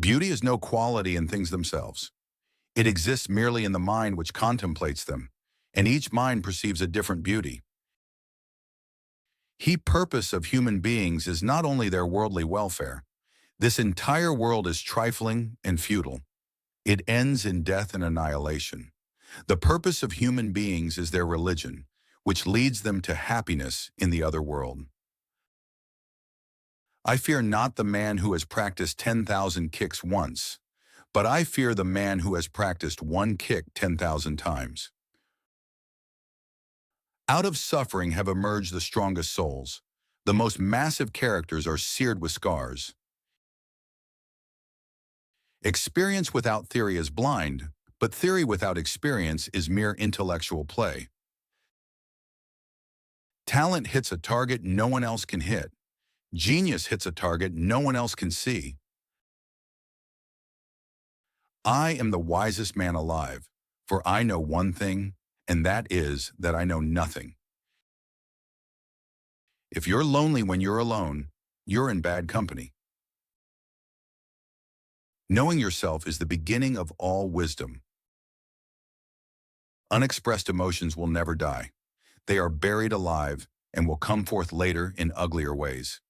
Beauty is no quality in things themselves. It exists merely in the mind which contemplates them, and each mind perceives a different beauty. The purpose of human beings is not only their worldly welfare. This entire world is trifling and futile. It ends in death and annihilation. The purpose of human beings is their religion, which leads them to happiness in the other world. I fear not the man who has practiced 10,000 kicks once, but I fear the man who has practiced one kick 10,000 times. Out of suffering have emerged the strongest souls. The most massive characters are seared with scars. Experience without theory is blind, but theory without experience is mere intellectual play. Talent hits a target no one else can hit. Genius hits a target no one else can see. I am the wisest man alive, for I know one thing, and that is that I know nothing. If you're lonely when you're alone, you're in bad company. Knowing yourself is the beginning of all wisdom. Unexpressed emotions will never die. They are buried alive and will come forth later in uglier ways.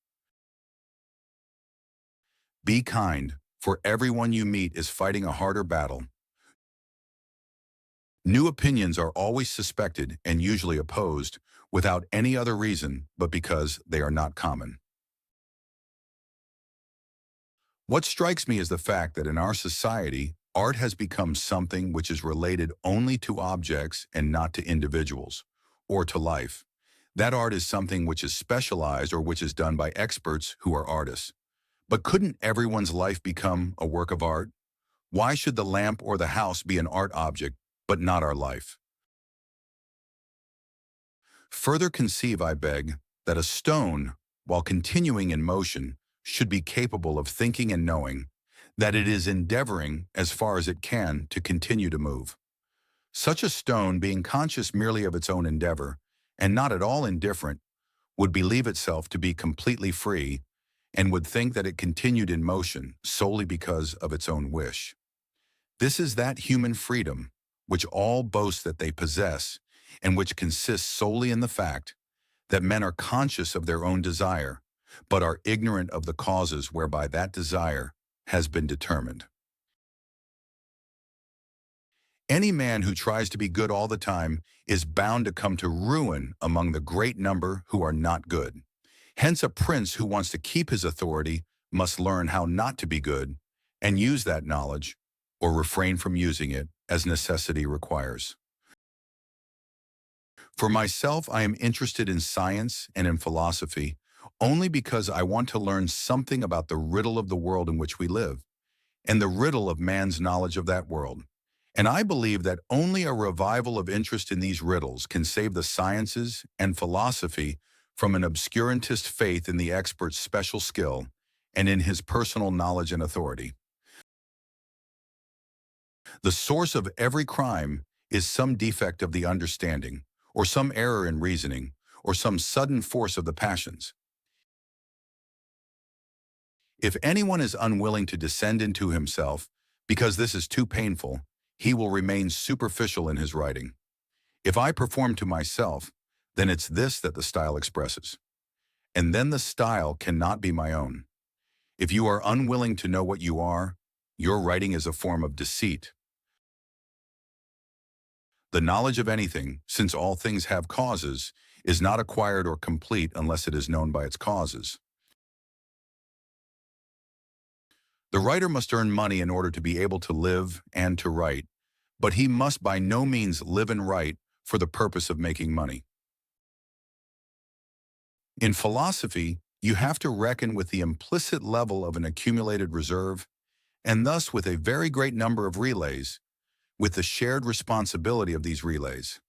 Be kind, for everyone you meet is fighting a harder battle. New opinions are always suspected and usually opposed without any other reason but because they are not common. What strikes me is the fact that in our society, art has become something which is related only to objects and not to individuals, or to life. That art is something which is specialized or which is done by experts who are artists. But couldn't everyone's life become a work of art? Why should the lamp or the house be an art object, but not our life? Further conceive, I beg, that a stone, while continuing in motion, should be capable of thinking and knowing, that it is endeavoring, as far as it can, to continue to move. Such a stone, being conscious merely of its own endeavor, and not at all indifferent, would believe itself to be completely free, and would think that it continued in motion solely because of its own wish. This is that human freedom which all boast that they possess, and which consists solely in the fact that men are conscious of their own desire, but are ignorant of the causes whereby that desire has been determined. Any man who tries to be good all the time is bound to come to ruin among the great number who are not good. Hence, a prince who wants to keep his authority must learn how not to be good and use that knowledge, or refrain from using it, as necessity requires. For myself, I am interested in science and in philosophy only because I want to learn something about the riddle of the world in which we live, and the riddle of man's knowledge of that world. And I believe that only a revival of interest in these riddles can save the sciences and philosophy from an obscurantist faith in the expert's special skill and in his personal knowledge and authority. The source of every crime is some defect of the understanding, or some error in reasoning, or some sudden force of the passions. If anyone is unwilling to descend into himself, because this is too painful, he will remain superficial in his writing. If I perform to myself, then it's this that the style expresses. And then the style cannot be my own. If you are unwilling to know what you are, your writing is a form of deceit. The knowledge of anything, since all things have causes, is not acquired or complete unless it is known by its causes. The writer must earn money in order to be able to live and to write, but he must by no means live and write for the purpose of making money. In philosophy, you have to reckon with the implicit level of an accumulated reserve, and thus with a very great number of relays, with the shared responsibility of these relays.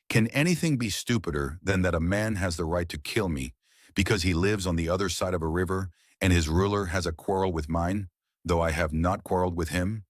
Can anything be stupider than that a man has the right to kill me because he lives on the other side of a river and his ruler has a quarrel with mine, though I have not quarreled with him?